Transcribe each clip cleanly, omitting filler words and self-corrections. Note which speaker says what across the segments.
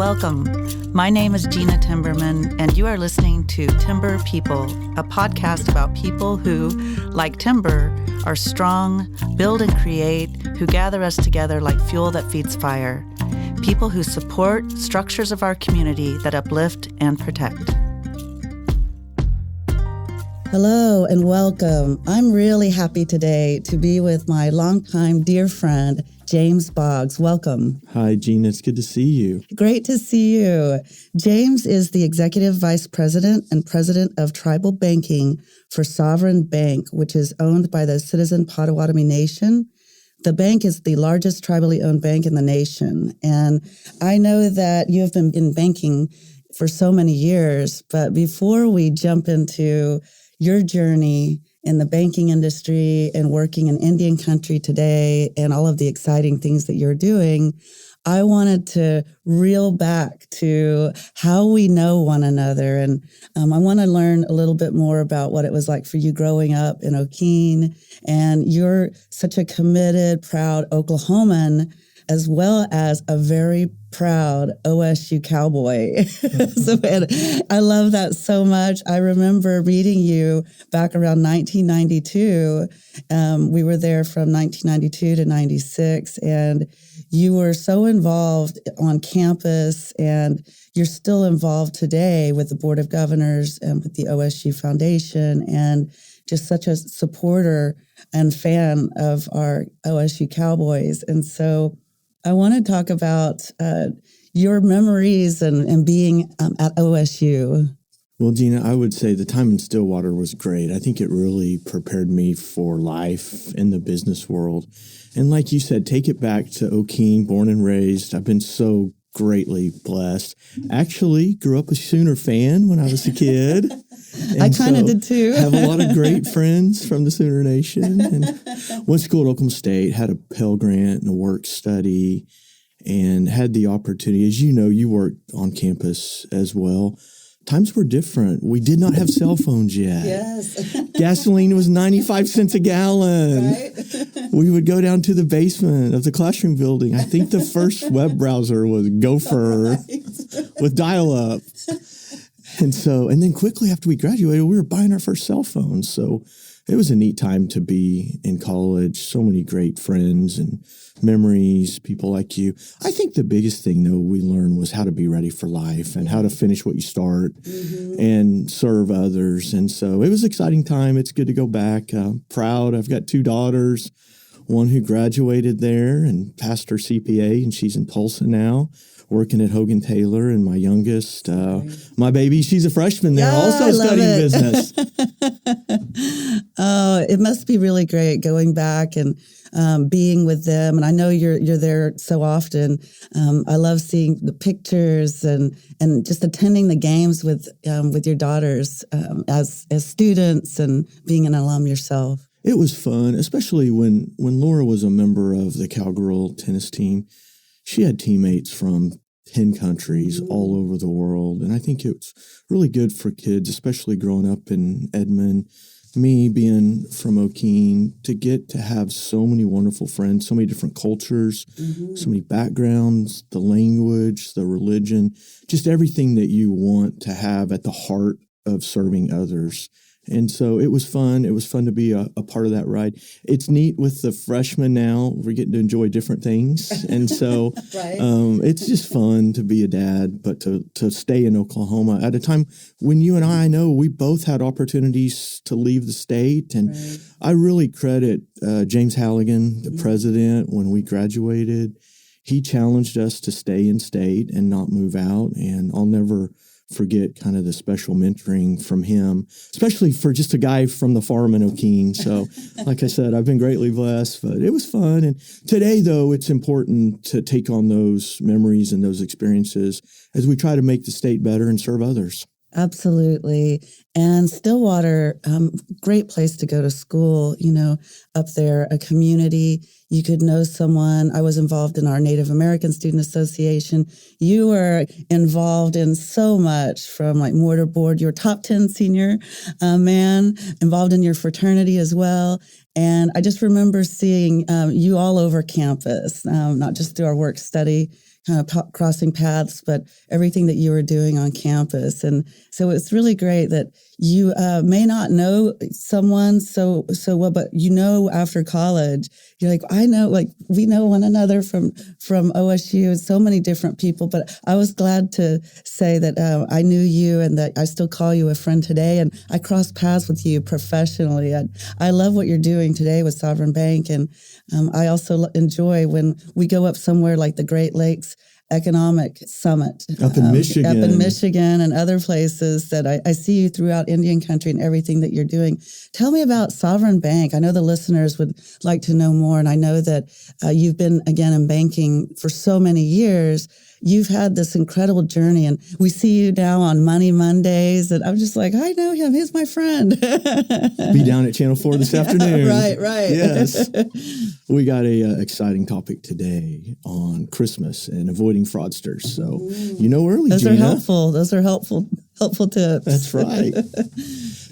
Speaker 1: Welcome. My name is Gena Timberman, and you are listening to Timber People, a podcast about people who, like timber, are strong, build and create, who gather us together like fuel that feeds fire. People who support structures of our community that uplift and protect.
Speaker 2: Hello and welcome. I'm really happy today to be with my longtime dear friend, James Boggs. Welcome.
Speaker 3: Hi, Gena. It's good to see you.
Speaker 2: Great to see you. James is the Executive Vice President and President of Tribal Banking for Sovereign Bank, which is owned by the Citizen Potawatomi Nation. The bank is the largest tribally owned bank in the nation. And I know that you have been in banking for so many years, but before we jump into your journey in the banking industry and working in Indian country today and all of the exciting things that you're doing, I wanted to reel back to how we know one another. And I want to learn a little bit more about what it was like for you growing up in Okeen. And you're such a committed, proud Oklahoman, as well as a very proud OSU cowboy. So, and I love that so much. I remember meeting you back around 1992. We were there from 1992 to 96, and you were so involved on campus, and you're still involved today with the Board of Governors and with the OSU Foundation, and just such a supporter and fan of our OSU Cowboys. And so I want to talk about your memories and being at OSU.
Speaker 3: Well, Gena, I would say the time in Stillwater was great. I think it really prepared me for life in the business world. And like you said, take it back to Okeen, born and raised. I've been so greatly blessed. Actually, grew up a Sooner fan when I was a kid.
Speaker 2: I kind of did too.
Speaker 3: Have a lot of great friends from the Sooner Nation. And went to school at Oklahoma State, had a Pell Grant and a work study, and had the opportunity. As you know, you worked on campus as well. Times were different. We did not have cell phones yet.
Speaker 2: Yes.
Speaker 3: Gasoline was 95 cents a gallon.
Speaker 2: Right?
Speaker 3: We would go down to the basement of the classroom building. I think the first web browser was Gopher with dial-up. And then quickly after we graduated, we were buying our first cell phones. So it was a neat time to be in college. So many great friends and memories, people like you. I think the biggest thing, though, we learned was how to be ready for life and how to finish what you start and serve others. And so it was an exciting time. It's good to go back. Proud. I've got two daughters, one who graduated there and passed her CPA, and she's in Tulsa now, working at Hogan Taylor. And my youngest, my baby, she's a freshman there, also studying business.
Speaker 2: Oh, it must be really great going back and being with them. And I know you're there so often. I love seeing the pictures and just attending the games with your daughters as students and being an alum yourself.
Speaker 3: It was fun, especially when Laura was a member of the Cowgirl tennis team. She had teammates from 10 countries all over the world. And I think it's really good for kids, especially growing up in Edmond, me being from Okeen, to get to have so many wonderful friends, so many different cultures, so many backgrounds, the language, the religion, just everything that you want to have at the heart of serving others. And so it was fun. It was fun to be a part of that ride. It's neat with the freshmen now. We're getting to enjoy different things. And so
Speaker 2: Right.
Speaker 3: It's just fun to be a dad, but to stay in Oklahoma at a time when you and I know we both had opportunities to leave the state. And I really credit James Halligan, the president, when we graduated. He challenged us to stay in state and not move out. And I'll never forget kind of the special mentoring from him, especially for just a guy from the farm in Okeen. So like I said, I've been greatly blessed, but it was fun. And today, though, it's important to take on those memories and those experiences as we try to make the state better and serve others.
Speaker 2: Absolutely. And Stillwater, great place to go to school, up there, a community. You could know someone. I was involved in our Native American Student Association. You were involved in so much from like mortarboard. You were top 10 senior man, involved in your fraternity as well. And I just remember seeing you all over campus, not just through our work study kind of crossing paths, but everything that you were doing on campus. And so it's really great that you may not know someone so well, but after college, you're like, I know, like we know one another from OSU and so many different people. But I was glad to say that I knew you and that I still call you a friend today. And I crossed paths with you professionally. I love what you're doing today with Sovereign Bank. And I also enjoy when we go up somewhere like the Great Lakes Economic Summit
Speaker 3: up in Michigan
Speaker 2: and other places that I see you throughout Indian country and everything that you're doing. Tell me about Sovereign Bank. I know the listeners would like to know more, and I know that you've been, again, in banking for so many years. You've had this incredible journey, and we see you now on Money Mondays, and I'm just like, I know him. He's my friend.
Speaker 3: Be down at Channel 4 this afternoon.
Speaker 2: Right.
Speaker 3: Yes. We got a exciting topic today on Christmas and avoiding fraudsters. So, early,
Speaker 2: Those
Speaker 3: Gena.
Speaker 2: are helpful. Those are helpful tips.
Speaker 3: That's right.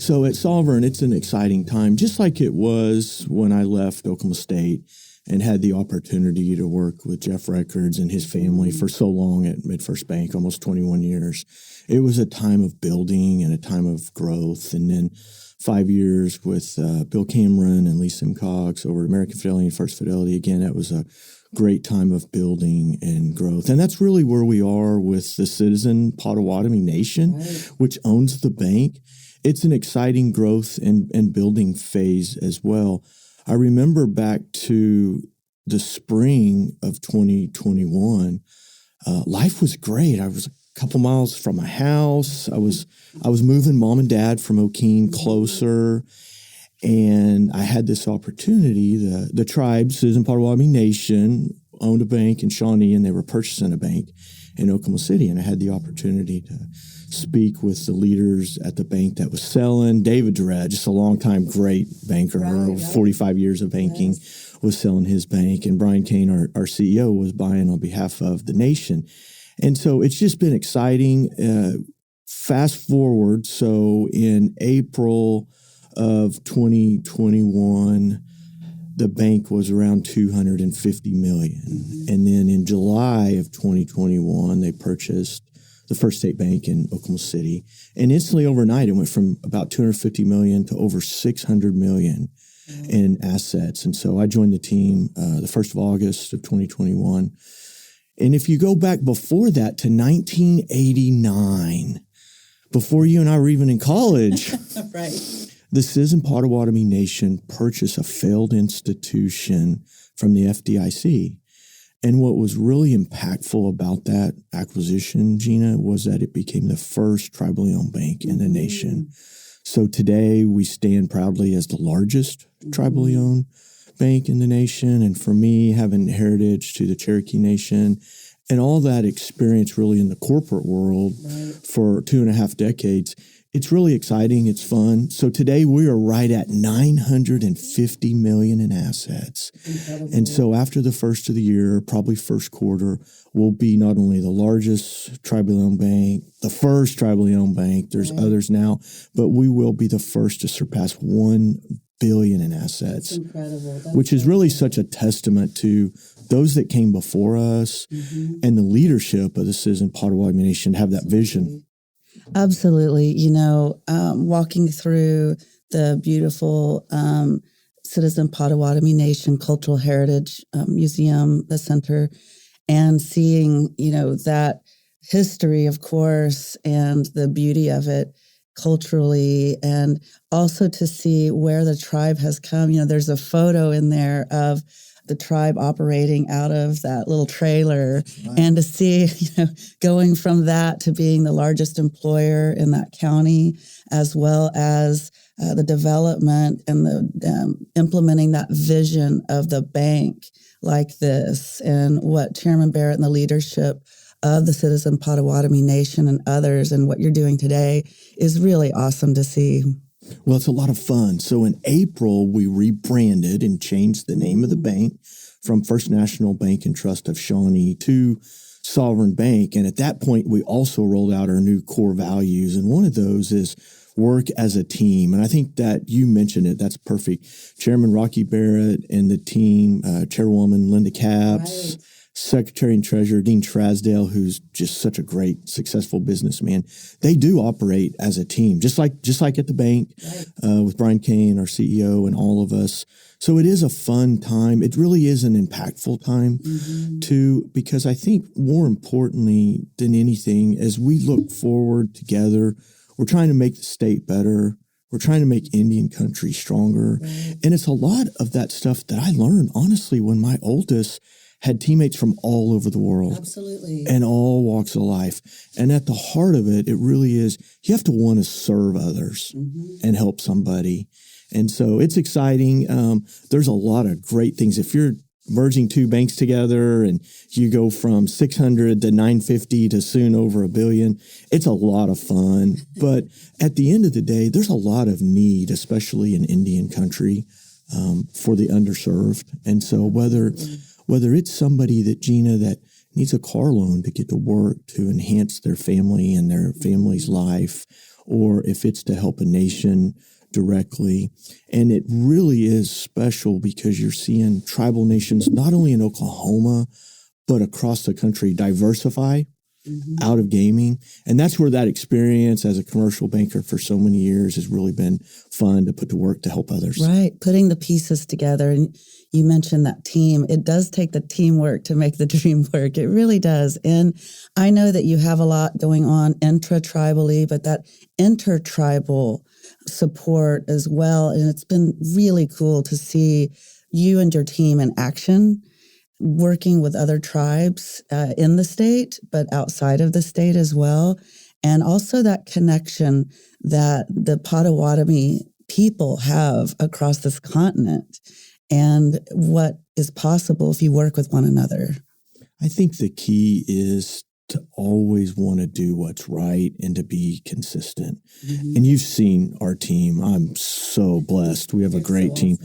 Speaker 3: So at Sovereign, it's an exciting time, just like it was when I left Oklahoma State and had the opportunity to work with Jeff Records and his family for so long at MidFirst Bank, almost 21 years. It was a time of building and a time of growth. And then 5 years with Bill Cameron and Lee Simcox over at American Fidelity and First Fidelity. Again, that was a great time of building and growth. And that's really where we are with the Citizen Potawatomi Nation, right, which owns the bank. It's an exciting growth and building phase as well. I remember back to the spring of 2021, life was great. I was a couple miles from my house. I was moving mom and dad from O'Keene closer, and I had this opportunity. The tribe, Citizen Potawatomi Nation, owned a bank in Shawnee, and they were purchasing a bank in Oklahoma City, and I had the opportunity to speak with the leaders at the bank that was selling. David Durrett, just a longtime great banker, right. 45 years of banking, yes, was selling his bank. And Brian Kane, our CEO, was buying on behalf of the nation. And so it's just been exciting. Fast forward, so in April of 2021, the bank was around $250 million. Mm-hmm. And then in July of 2021, they purchased the First State Bank in Oklahoma City. And instantly overnight, it went from about $250 million to over $600 million in assets. And so I joined the team the 1st of August of 2021. And if you go back before that to 1989, before you and I were even in college,
Speaker 2: right,
Speaker 3: the Citizen Potawatomi Nation purchased a failed institution from the FDIC. And what was really impactful about that acquisition, Gena, was that it became the first tribally owned bank in the nation. So today we stand proudly as the largest tribally owned bank in the nation. And for me, having heritage to the Cherokee Nation and all that experience really in the corporate world, right, for 2.5 decades, it's really exciting. It's fun. So today we are right at $950 million in assets. Incredible. And so after the first of the year, probably first quarter, we'll be not only the largest tribally owned bank, the first tribally owned bank, there's right, others now, but we will be the first to surpass $1 billion in assets. That's incredible. Which is really such a testament to those that came before us, mm-hmm, and the leadership of the Citizen Potawatomi Nation to have that vision.
Speaker 2: Absolutely. Walking through the beautiful Citizen Potawatomi Nation Cultural Heritage Museum, the center, and seeing, that history, of course, and the beauty of it culturally, and also to see where the tribe has come. There's a photo in there of the tribe operating out of that little trailer, right, and to see, going from that to being the largest employer in that county, as well as the development and the implementing that vision of the bank like this, and what Chairman Barrett and the leadership of the Citizen Potawatomi Nation and others and what you're doing today is really awesome to see.
Speaker 3: Well, it's a lot of fun. So in April, we rebranded and changed the name of the bank from First National Bank and Trust of Shawnee to Sovereign Bank. And at that point, we also rolled out our new core values. And one of those is work as a team. And I think that you mentioned it. That's perfect. Chairman Rocky Barrett and the team, Chairwoman Linda Capps, right, Secretary and Treasurer Dean Trasdale, who's just such a great, successful businessman. They do operate as a team, just like at the bank, with Brian Kane, our CEO, and all of us. So it is a fun time. It really is an impactful time too, because I think more importantly than anything, as we look forward together, we're trying to make the state better. We're trying to make Indian country stronger. And it's a lot of that stuff that I learned, honestly, when my oldest had teammates from all over the world.
Speaker 2: Absolutely.
Speaker 3: And all walks of life. And at the heart of it, it really is, you have to want to serve others and help somebody. And so it's exciting. There's a lot of great things. If you're merging two banks together and you go from 600 to 950 to soon over $1 billion, it's a lot of fun. But at the end of the day, there's a lot of need, especially in Indian country, for the underserved. And so whether it's somebody that, Gena, that needs a car loan to get to work to enhance their family and their family's life, or if it's to help a nation directly. And it really is special because you're seeing tribal nations, not only in Oklahoma, but across the country, diversify out of gaming. And that's where that experience as a commercial banker for so many years has really been fun to put to work to help others.
Speaker 2: Right. Putting the pieces together. And you mentioned that team. It does take the teamwork to make the dream work. It really does. And I know that you have a lot going on intra-tribally, but that intertribal support as well. And it's been really cool to see you and your team in action, working with other tribes in the state, but outside of the state as well. And also that connection that the Potawatomi people have across this continent and what is possible if you work with one another.
Speaker 3: I think the key is to always want to do what's right and to be consistent. And you've seen our team. I'm so blessed. We have a great team.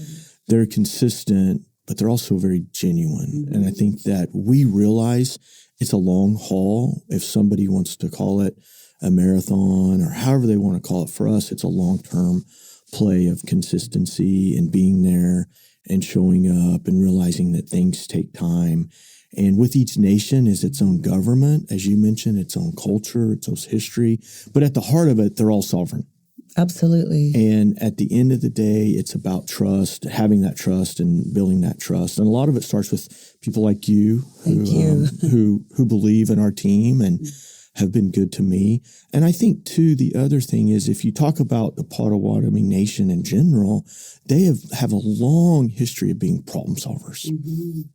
Speaker 3: They're consistent, but they're also very genuine. And I think that we realize it's a long haul. If somebody wants to call it a marathon or however they want to call it, for us, it's a long-term play of consistency and being there and showing up and realizing that things take time. And with each nation is its own government, as you mentioned, its own culture, its own history. But at the heart of it, they're all sovereign.
Speaker 2: Absolutely.
Speaker 3: And at the end of the day, it's about trust, having that trust and building that trust. And a lot of it starts with people like you who believe in our team and have been good to me. And I think, too, the other thing is if you talk about the Potawatomi Nation in general, they have a long history of being problem solvers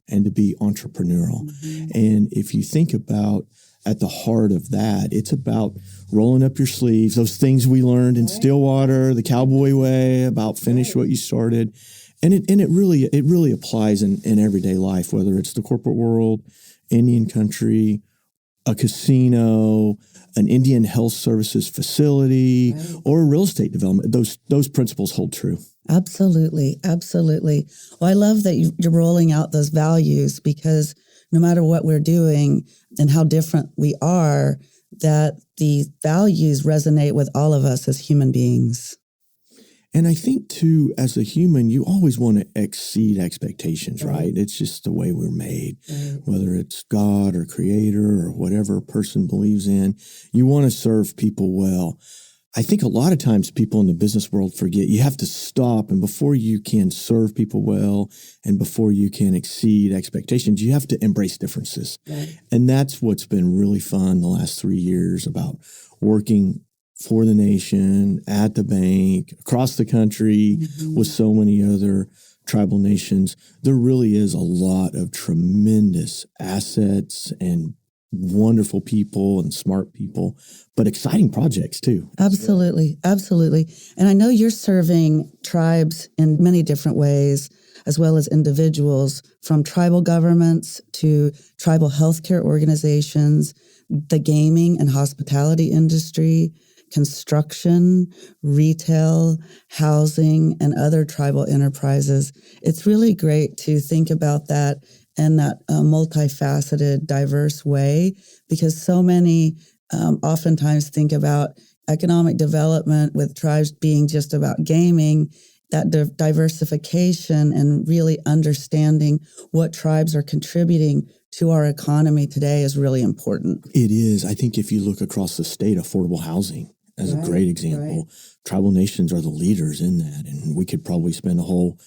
Speaker 3: and to be entrepreneurial. And if you think about at the heart of that, it's about rolling up your sleeves, those things we learned in Stillwater, the cowboy way, about finish what you started. And it really applies in everyday life, whether it's the corporate world, Indian country, a casino, an Indian health services facility, or a real estate development. Those principles hold true.
Speaker 2: Absolutely. Absolutely. Well, I love that you're rolling out those values because no matter what we're doing and how different we are, that the values resonate with all of us as human beings.
Speaker 3: And I think, too, as a human, you always want to exceed expectations, right? It's just the way we're made, whether it's God or creator or whatever person believes in. You want to serve people well. I think a lot of times people in the business world forget you have to stop, and before you can serve people well and before you can exceed expectations, you have to embrace differences. And that's what's been really fun the last 3 years about working for the nation, at the bank, across the country, with so many other tribal nations. There really is a lot of tremendous assets and wonderful people and smart people, but exciting projects too.
Speaker 2: Absolutely. Absolutely. And I know you're serving tribes in many different ways, as well as individuals, from tribal governments to tribal healthcare organizations, the gaming and hospitality industry, construction, retail, housing, and other tribal enterprises. It's really great to think about that in that multifaceted, diverse way, because so many oftentimes think about economic development with tribes being just about gaming. that diversification and really understanding what tribes are contributing to our economy today is really important.
Speaker 3: It is. I think if you look across the state, affordable housing as a great example, tribal nations are the leaders in that. And we could probably spend a whole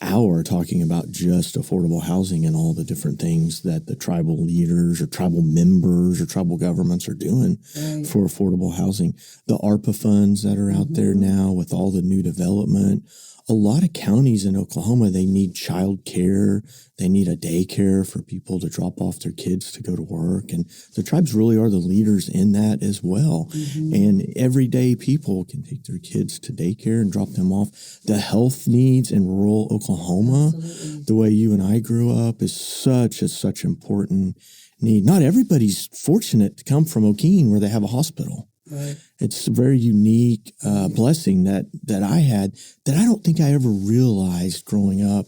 Speaker 3: hour talking about just affordable housing and all the different things that the tribal leaders or tribal members or tribal governments are doing for affordable housing. The ARPA funds that are out there now with all the new development. A lot of counties in Oklahoma, they need child care. They need a daycare for people to drop off their kids to go to work. And the tribes really are the leaders in that as well. And everyday people can take their kids to daycare and drop them off. The health needs in rural Oklahoma, the way you and I grew up, is such important need. Not everybody's fortunate to come from Okeen where they have a hospital. It's a very unique blessing that I had that I don't think I ever realized growing up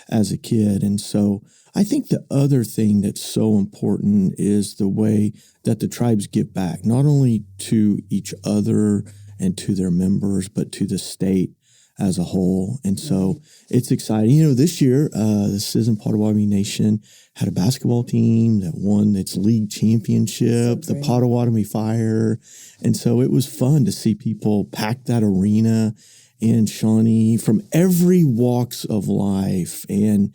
Speaker 3: as a kid. And so I think the other thing that's so important is the way that the tribes give back, not only to each other and to their members, but to the state as a whole. And so it's exciting. You know, this year, the Citizen Potawatomi Nation had a basketball team that won its league championship, the Potawatomi Fire. And so it was fun to see people pack that arena in Shawnee from every walks of life. And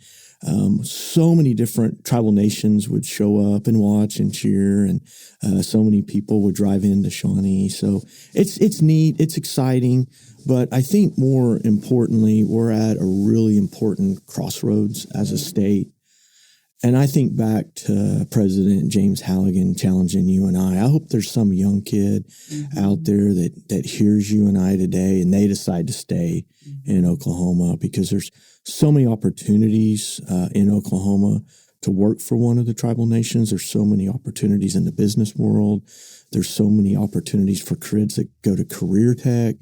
Speaker 3: so many different tribal nations would show up and watch and cheer. And so many people would drive into Shawnee. So it's neat. It's exciting. But I think more importantly, we're at a really important crossroads as a state. And I think back to President James Halligan challenging you and I hope there's some young kid out there that hears you and I today and they decide to stay in Oklahoma, because there's so many opportunities in Oklahoma to work for one of the tribal nations. There's so many opportunities in the business world. There's so many opportunities for kids that go to career tech.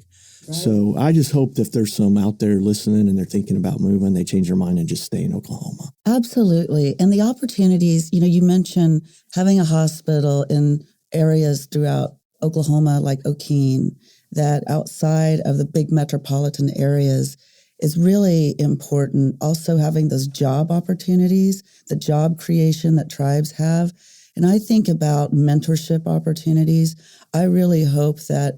Speaker 3: So I just hope that if there's some out there listening and they're thinking about moving, they change their mind and just stay in Oklahoma.
Speaker 2: Absolutely. And the opportunities, you mentioned having a hospital in areas throughout Oklahoma like Okeen, that outside of the big metropolitan areas is really important. Also having those job opportunities, the job creation that tribes have. And I think about mentorship opportunities. I really hope that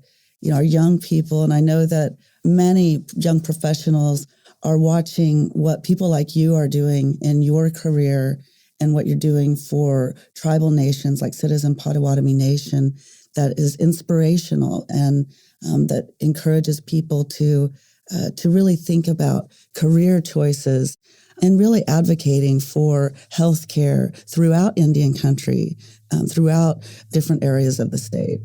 Speaker 2: our young people, and I know that many young professionals are watching what people like you are doing in your career and what you're doing for tribal nations like Citizen Potawatomi Nation, that is inspirational and that encourages people to really think about career choices and really advocating for healthcare throughout Indian country, throughout different areas of the state.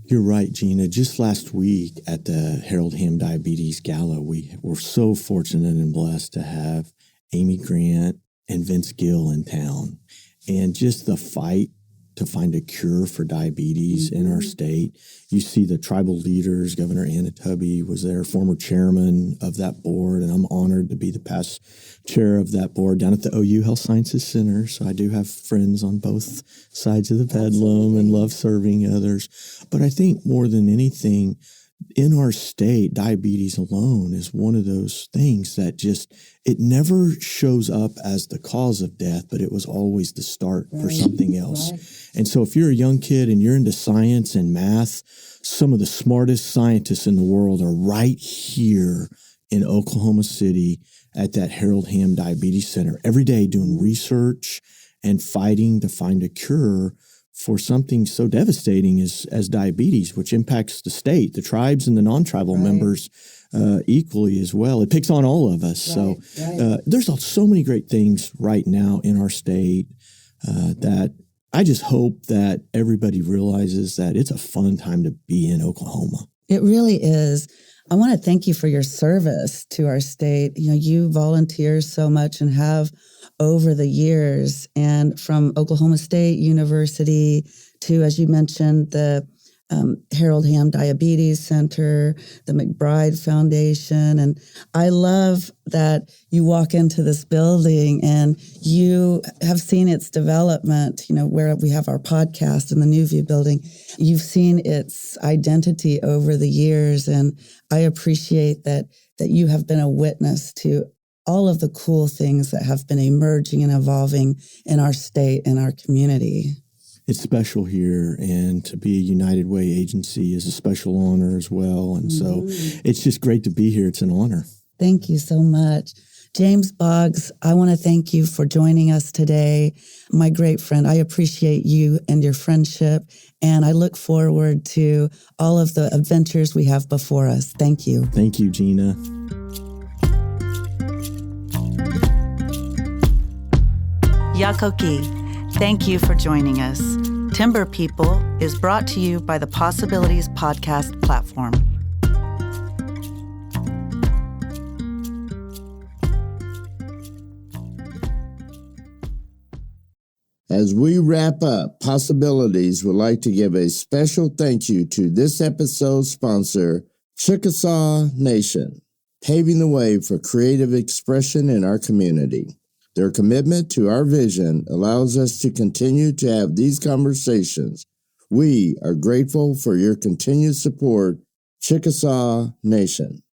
Speaker 3: You're right, Gena. Just last week at the Harold Ham Diabetes Gala, we were so fortunate and blessed to have Amy Grant and Vince Gill in town. And just the fight to find a cure for diabetes in our state. You see the tribal leaders. Governor Anna Tubby was there, former chairman of that board, and I'm honored to be the past chair of that board down at the OU Health Sciences Center. So I do have friends on both sides of the bedlam and love serving others. But I think more than anything, in our state, diabetes alone is one of those things that it never shows up as the cause of death, but it was always the start for something else. And so if you're a young kid and you're into science and math, some of the smartest scientists in the world are right here in Oklahoma City at that Harold Ham Diabetes Center every day doing research and fighting to find a cure for something so devastating as diabetes, which impacts the state, the tribes and the non-tribal members equally as well. It picks on all of us. There's so many great things right now in our state that I just hope that everybody realizes that it's a fun time to be in Oklahoma.
Speaker 2: It really is. I want to thank you for your service to our state. You volunteer so much and have over the years, and from Oklahoma State University to, as you mentioned, the Harold Ham Diabetes Center, the McBride Foundation. And I love that you walk into this building and you have seen its development, where we have our podcast in the New View building. You've seen its identity over the years. And I appreciate that that you have been a witness to all of the cool things that have been emerging and evolving in our state and our community.
Speaker 3: It's special here, and to be a United Way agency is a special honor as well. And so it's just great to be here. It's an honor.
Speaker 2: Thank you so much. James Boggs, I want to thank you for joining us today. My great friend, I appreciate you and your friendship, and I look forward to all of the adventures we have before us. Thank you.
Speaker 3: Thank you, Gena.
Speaker 1: Yakoki, thank you for joining us. Timber People is brought to you by the Possibilities Podcast platform.
Speaker 4: As we wrap up, Possibilities would like to give a special thank you to this episode's sponsor, Chickasaw Nation, paving the way for creative expression in our community. Their commitment to our vision allows us to continue to have these conversations. We are grateful for your continued support, Chickasaw Nation.